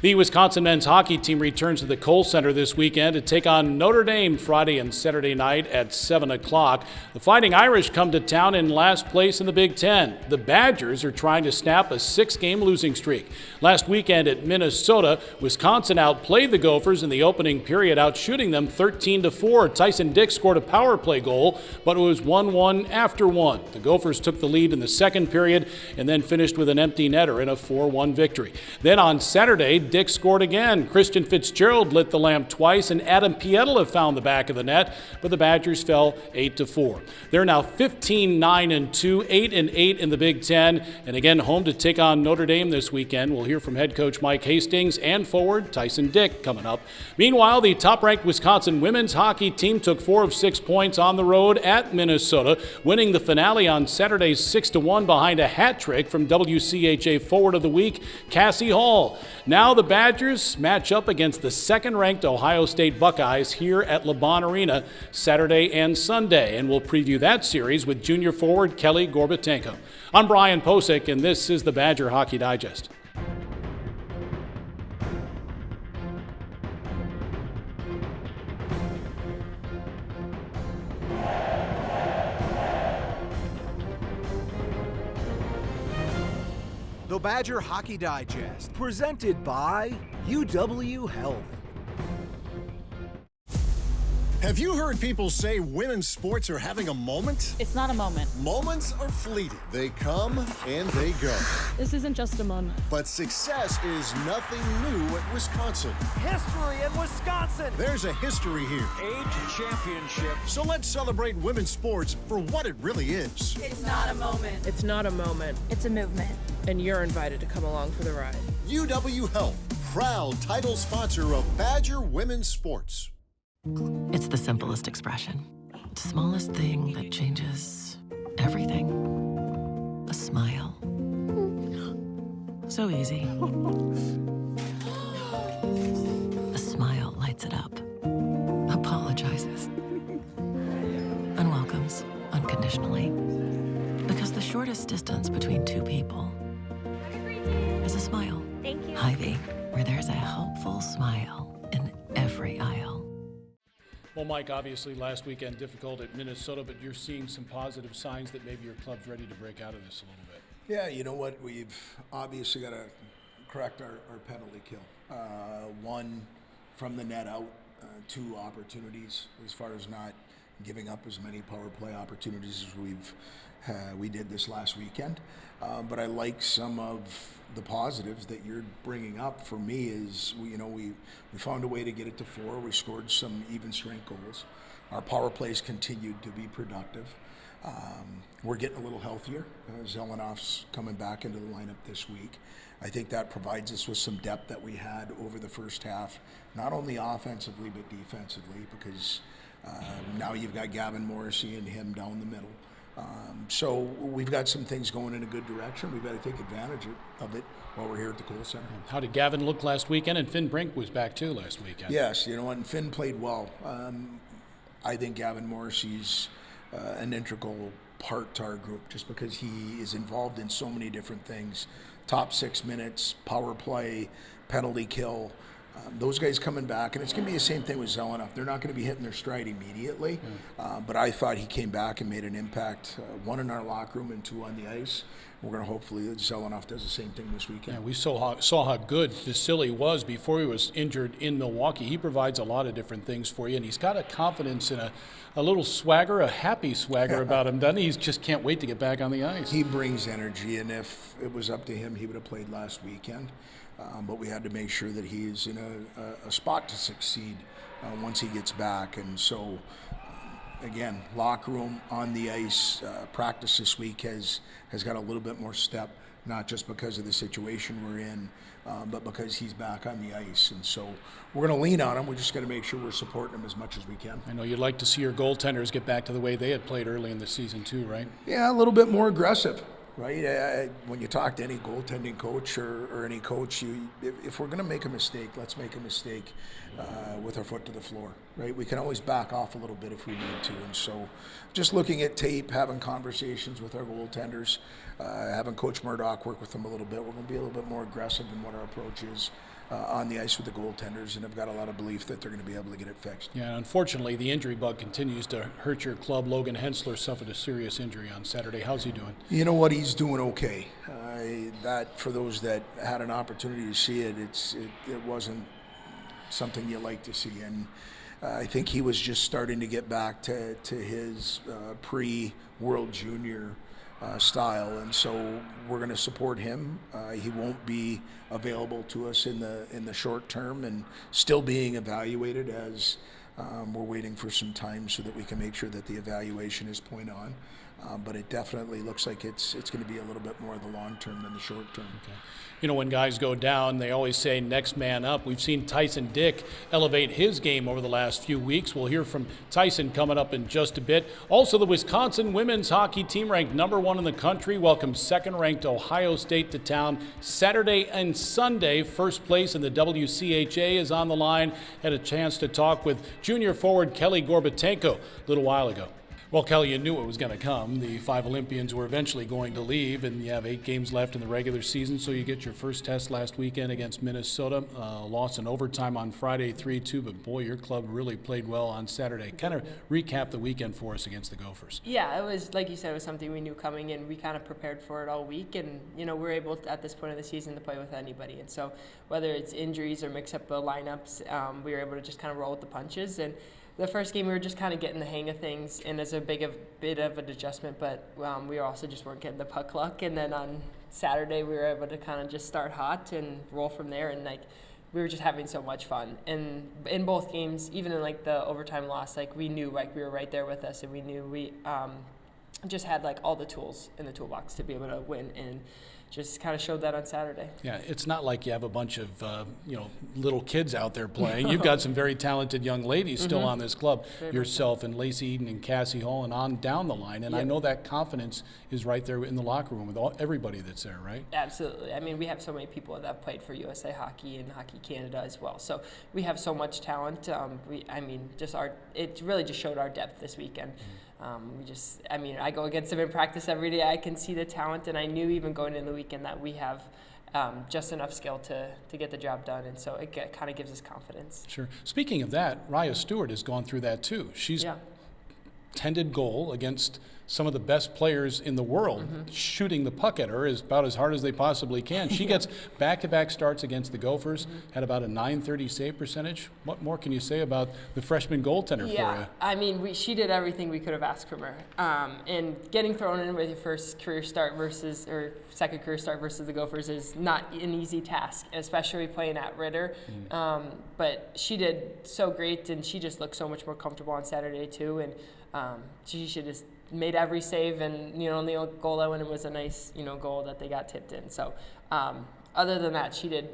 The Wisconsin men's hockey team returns to the Kohl Center this weekend to take on Notre Dame Friday and Saturday night at 7 o'clock. The Fighting Irish come to town in last place in the Big Ten. The Badgers are trying to snap a 6-game losing streak. Last weekend at Minnesota, Wisconsin outplayed the Gophers in the opening period, outshooting them 13-4. Tyson Dyck scored a power play goal, but it was 1-1 after one. The Gophers took the lead in the second period and then finished with an empty netter in a 4-1 victory. Then on Saturday, Dyck scored again. Christian Fitzgerald lit the lamp twice, and Adam Pietila found the back of the net, but the Badgers fell 8-4. They're now 15-9-2, 8-8 in the Big Ten, and again home to take on Notre Dame this weekend. We'll hear from head coach Mike Hastings and forward Tyson Dyck coming up. Meanwhile, the top-ranked Wisconsin women's hockey team took 4 of 6 points on the road at Minnesota, winning the finale on Saturday 6-1 behind a hat trick from WCHA Forward of the Week, Cassie Hall. Now the Badgers match up against the second-ranked Ohio State Buckeyes here at LaBahn Arena Saturday and Sunday, and we'll preview that series with junior forward Kelly Gorbatenko. I'm Brian Posick, and this is the Badger Hockey Digest. The Badger Hockey Digest, presented by UW Health. Have you heard people say women's sports are having a moment? It's not a moment. Moments are fleeting. They come and they go. This isn't just a moment. But success is nothing new at Wisconsin. History in Wisconsin. There's a history here. 8 championships. So let's celebrate women's sports for what it really is. It's not a moment. It's not a moment. It's a movement. And you're invited to come along for the ride. UW Health, proud title sponsor of Badger Women's Sports. It's the simplest expression. The smallest thing that changes everything. A smile. So easy. A smile lights it up. Apologizes. And welcomes unconditionally. Because the shortest distance between two people is a smile. Thank you. Hy-Vee, where there's a helpful smile in every aisle. Well, Mike, obviously last weekend difficult at Minnesota, but you're seeing some positive signs that maybe your club's ready to break out of this a little bit. Yeah, you know what? We've obviously got to correct our penalty kill. 1 from the net out, 2 opportunities as far as not giving up as many power play opportunities as we did this last weekend. But I like some of the positives that you're bringing up. For me is we found a way to get it to 4. We scored some even strength goals. Our power plays continued to be productive. We're getting a little healthier. Zelenoff's coming back into the lineup this week. I think that provides us with some depth that we had over the first half, not only offensively but defensively, because now you've got Gavin Morrissey and him down the middle. So we've got some things going in a good direction. We've got to take advantage of it while we're here at the Kohl Center. How did Gavin look last weekend? And Finn Brink was back too last weekend. Yes, and Finn played well. I think Gavin Morrissey's an integral part to our group just because he is involved in so many different things. Top 6 minutes, power play, penalty kill. Those guys coming back, and it's going to be the same thing with Zelenoff. They're not going to be hitting their stride immediately, but I thought he came back and made an impact, 1 in our locker room and 2 on the ice. We're going to hopefully Zelenoff does the same thing this weekend. Yeah, we saw how good Vasily was before he was injured in Milwaukee. He provides a lot of different things for you, and he's got a confidence and a little swagger, a happy swagger about him, doesn't he? He just can't wait to get back on the ice. He brings energy, and if it was up to him, he would have played last weekend. But we had to make sure that he's in a spot to succeed once he gets back. And so, again, locker room, on the ice, practice this week has got a little bit more step, not just because of the situation we're in, but because he's back on the ice. And so we're going to lean on him. We just got to make sure we're supporting him as much as we can. I know you'd like to see your goaltenders get back to the way they had played early in the season too, right? Yeah, a little bit more aggressive. Right? When you talk to any goaltending coach or any coach, if we're going to make a mistake, let's make a mistake with our foot to the floor. Right? We can always back off a little bit if we need to. And so just looking at tape, having conversations with our goaltenders, having Coach Murdoch work with them a little bit, we're going to be a little bit more aggressive in what our approach is on the ice with the goaltenders, and I've got a lot of belief that they're going to be able to get it fixed. Yeah, unfortunately, the injury bug continues to hurt your club. Logan Hensler suffered a serious injury on Saturday. How's he doing? You know what? He's doing okay. That, for those that had an opportunity to see it, it wasn't something you like to see. And I think he was just starting to get back to his pre-World Junior style, and so we're going to support him. He won't be available to us in the short term, and still being evaluated as we're waiting for some time so that we can make sure that the evaluation is point on. But it definitely looks like it's going to be a little bit more of the long term than the short term. Okay. You know, when guys go down, they always say next man up. We've seen Tyson Dyck elevate his game over the last few weeks. We'll hear from Tyson coming up in just a bit. Also, the Wisconsin women's hockey team, ranked #1 in the country, welcomes second-ranked Ohio State to town Saturday and Sunday. First place in the WCHA is on the line. Had a chance to talk with junior forward Kelly Gorbatenko a little while ago. Well, Kelly, you knew it was going to come. The 5 Olympians were eventually going to leave, and you have 8 games left in the regular season, so you get your first test last weekend against Minnesota. Lost in overtime on Friday, 3-2, but boy, your club really played well on Saturday. Kind of recap the weekend for us against the Gophers. Yeah, it was, like you said, it was something we knew coming in. We kind of prepared for it all week, and, you know, we're able to, at this point of the season, to play with anybody. And so whether it's injuries or mix up the lineups, we were able to just kind of roll with the punches. And the first game, we were just kind of getting the hang of things, and it's a bit of an adjustment, but we also just weren't getting the puck luck. And then on Saturday, we were able to kind of just start hot and roll from there, and we were just having so much fun. And in both games, even in the overtime loss, we knew we were right there with us, and we knew we just had all the tools in the toolbox to be able to win, and just kind of showed that on Saturday. Yeah, it's not like you have a bunch of little kids out there playing. You've got some very talented young ladies still on this club. Yourself and Lacey Eden and Cassie Hall and on down the line. And yep. I know that confidence is right there in the locker room with everybody that's there, right? Absolutely. I mean, we have so many people that have played for USA Hockey and Hockey Canada as well. So we have so much talent. It really just showed our depth this weekend. I go against them in practice every day. I can see the talent, and I knew even going into the weekend that we have just enough skill to get the job done, and so it kind of gives us confidence. Sure. Speaking of that, Raya Stewart has gone through that too. She's tended goal against some of the best players in the world. Shooting the puck at her is about as hard as they possibly can. She gets back-to-back starts against the Gophers, had about a .930 save percentage. What more can you say about the freshman goaltender for you? Yeah, I mean, she did everything we could have asked from her. And getting thrown in with your second career start versus the Gophers is not an easy task, especially playing at Ritter. But she did so great, and she just looked so much more comfortable on Saturday too. And she should have made every save, and the only goal that went in was a nice goal that they got tipped in. So other than that, she did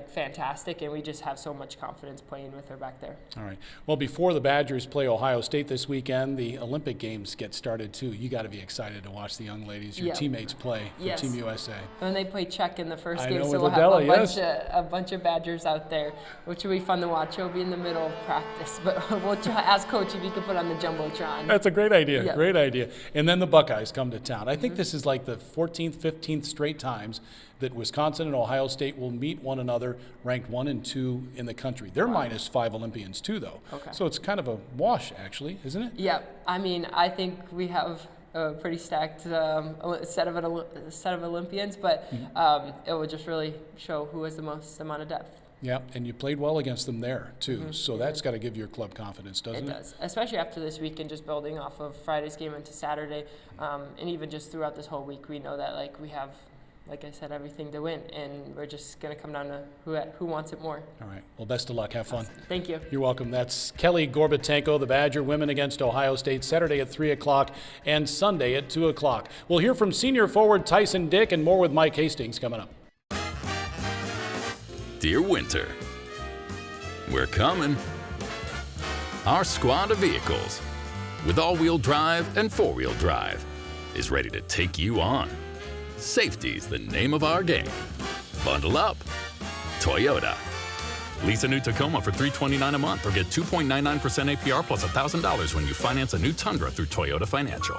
fantastic, and we just have so much confidence playing with her back there. All right. Well, before the Badgers play Ohio State this weekend, the Olympic Games get started too. You got to be excited to watch the young ladies, your teammates play for Team USA. And they play Czech in the first game, know, so we'll have a bunch of Badgers out there, which will be fun to watch. It'll be in the middle of practice, but we'll ask Coach if he can put on the Jumbotron. That's a great idea. Yep. Great idea. And then the Buckeyes come to town. I think this is like the 14th, 15th straight times that Wisconsin and Ohio State will meet one another, ranked 1 and 2 in the country. They're minus 5 Olympians too, though. Okay. So it's kind of a wash, actually, isn't it? Yeah. I mean, I think we have a pretty stacked set of Olympians, but it will just really show who has the most amount of depth. Yeah, and you played well against them there, too. So that's got to give your club confidence, doesn't it? It does, especially after this week and just building off of Friday's game into Saturday. And even just throughout this whole week, we know that we have, like I said, everything to win, and we're just going to come down to who wants it more. All right. Well, best of luck. Have fun. Thank you. You're welcome. That's Kelly Gorbatenko, the Badger women against Ohio State, Saturday at 3 o'clock and Sunday at 2 o'clock. We'll hear from senior forward Tyson Dyck and more with Mike Hastings coming up. Dear Winter, we're coming. Our squad of vehicles, with all-wheel drive and four-wheel drive, is ready to take you on. Safety's the name of our game. Bundle up. Toyota. Lease a new Tacoma for $329 a month or get 2.99% APR plus $1,000 when you finance a new Tundra through Toyota Financial.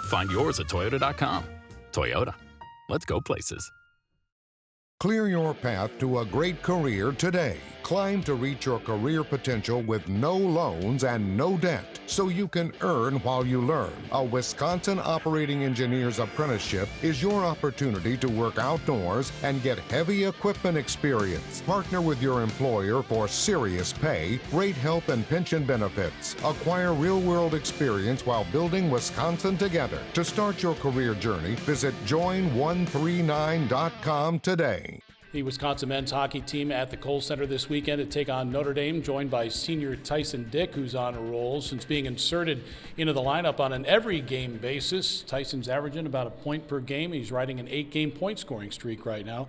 Find yours at toyota.com. Toyota. Let's go places. Clear your path to a great career today. Climb to reach your career potential with no loans and no debt, so you can earn while you learn. A Wisconsin Operating Engineer's Apprenticeship is your opportunity to work outdoors and get heavy equipment experience. Partner with your employer for serious pay, great health and pension benefits. Acquire real-world experience while building Wisconsin together. To start your career journey, visit join139.com today. The Wisconsin men's hockey team at the Kohl Center this weekend to take on Notre Dame, joined by senior Tyson Dyck, who's on a roll since being inserted into the lineup on an every-game basis. Tyson's averaging about a point per game. He's riding an 8-game point-scoring streak right now.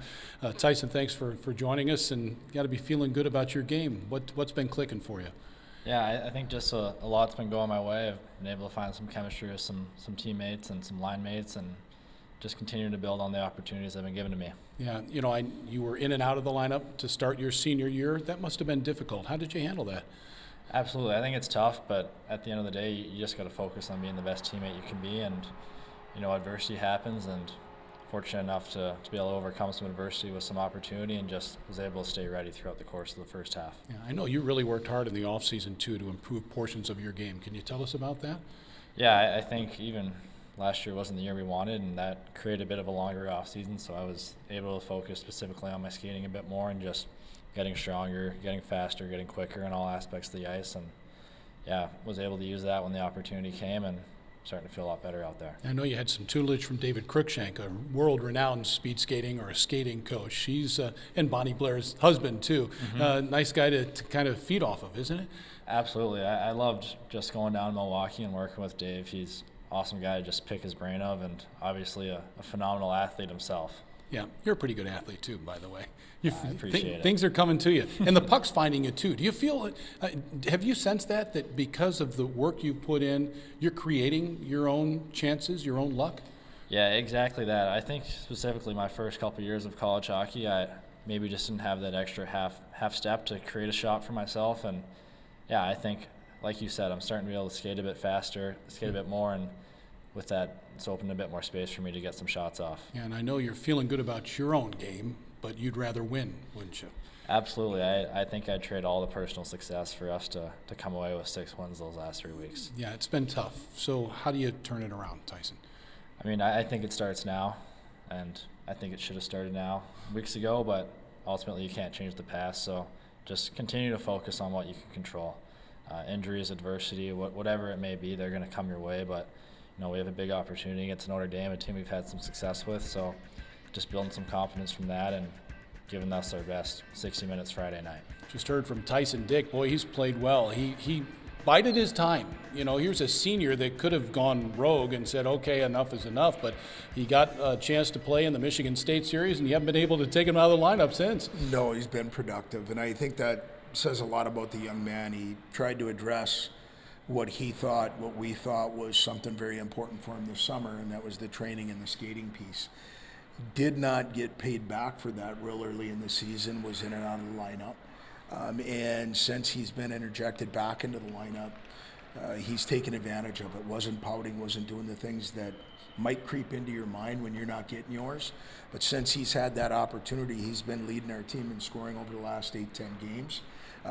Tyson, thanks for joining us, and you got to be feeling good about your game. What's been clicking for you? Yeah, I think just a lot's been going my way. I've been able to find some chemistry with some teammates and some line mates, and just continuing to build on the opportunities that have been given to me. Yeah, you were in and out of the lineup to start your senior year. That must have been difficult. How did you handle that? Absolutely. I think it's tough, but at the end of the day, you just got to focus on being the best teammate you can be, and adversity happens, and fortunate enough to be able to overcome some adversity with some opportunity, and just was able to stay ready throughout the course of the first half. Yeah, I know you really worked hard in the offseason too to improve portions of your game. Can you tell us about that? Yeah, I think even last year wasn't the year we wanted, and that created a bit of a longer off season, so I was able to focus specifically on my skating a bit more and just getting stronger, getting faster, getting quicker in all aspects of the ice, and was able to use that when the opportunity came, and starting to feel a lot better out there. I know you had some tutelage from David Cruikshank, a world-renowned speed skating or a skating coach. He's and Bonnie Blair's husband too. Mm-hmm. Nice guy to kind of feed off of, isn't it? Absolutely. I loved just going down to Milwaukee and working with Dave. He's awesome guy to just pick his brain of, and obviously a phenomenal athlete himself. Yeah, you're a pretty good athlete too, by the way. I appreciate it. Things are coming to you, and the puck's finding you too. Do you feel? Have you sensed that because of the work you put in, you're creating your own chances, your own luck? Yeah, exactly that. I think specifically my first couple of years of college hockey, I maybe just didn't have that extra half step to create a shot for myself, and I think, like you said, I'm starting to be able to skate a bit faster, skate a bit more, and with that, it's opened a bit more space for me to get some shots off. Yeah, and I know you're feeling good about your own game, but you'd rather win, wouldn't you? Absolutely. I think I'd trade all the personal success for us to come away with 6 wins those last 3 weeks. Yeah, it's been tough. So how do you turn it around, Tyson? I mean, I think it starts now, and I think it should have started now, weeks ago, but ultimately you can't change the past, so just continue to focus on what you can control. Injuries, adversity, whatever it may be, they're going to come your way, but we have a big opportunity against Notre Dame, a team we've had some success with, so just building some confidence from that and giving us our best 60 minutes Friday night. Just heard from Tyson Dyck. Boy, he's played well. He bided his time. Here's a senior that could have gone rogue and said, okay, enough is enough, but he got a chance to play in the Michigan State series, and you haven't been able to take him out of the lineup since. No, he's been productive, and I think that says a lot about the young man. He tried to address what we thought was something very important for him this summer, and that was the training and the skating piece. Did not get paid back for that real early in the season, was in and out of the lineup. And since he's been interjected back into the lineup, he's taken advantage of it. Wasn't pouting, wasn't doing the things that might creep into your mind when you're not getting yours. But since he's had that opportunity, he's been leading our team in scoring over the last 8-10 games.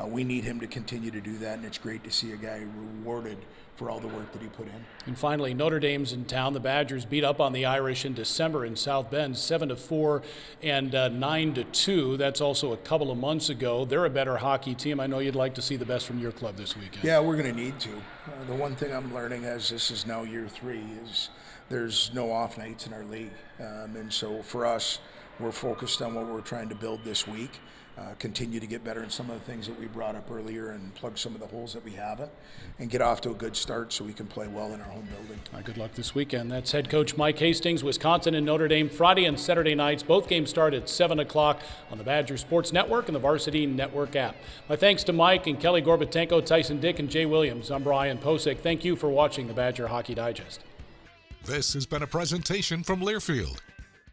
We need him to continue to do that, and it's great to see a guy rewarded for all the work that he put in. And finally, Notre Dame's in town. The Badgers beat up on the Irish in December in South Bend, 7-4 and 9-2. That's also a couple of months ago. They're a better hockey team. I know you'd like to see the best from your club this weekend. Yeah, we're going to need to. The one thing I'm learning, as this is now year 3, is there's no off nights in our league. And so for us, we're focused on what we're trying to build this week. Continue to get better in some of the things that we brought up earlier and plug some of the holes that we haven't, and get off to a good start so we can play well in our home building. Good luck this weekend. That's head coach Mike Hastings. Wisconsin and Notre Dame Friday and Saturday nights. Both games start at 7 o'clock on the Badger Sports Network and the Varsity Network app. My thanks to Mike and Kelly Gorbatenko, Tyson Dyck, and Jay Williams. I'm Brian Posick. Thank you for watching the Badger Hockey Digest. This has been a presentation from Learfield,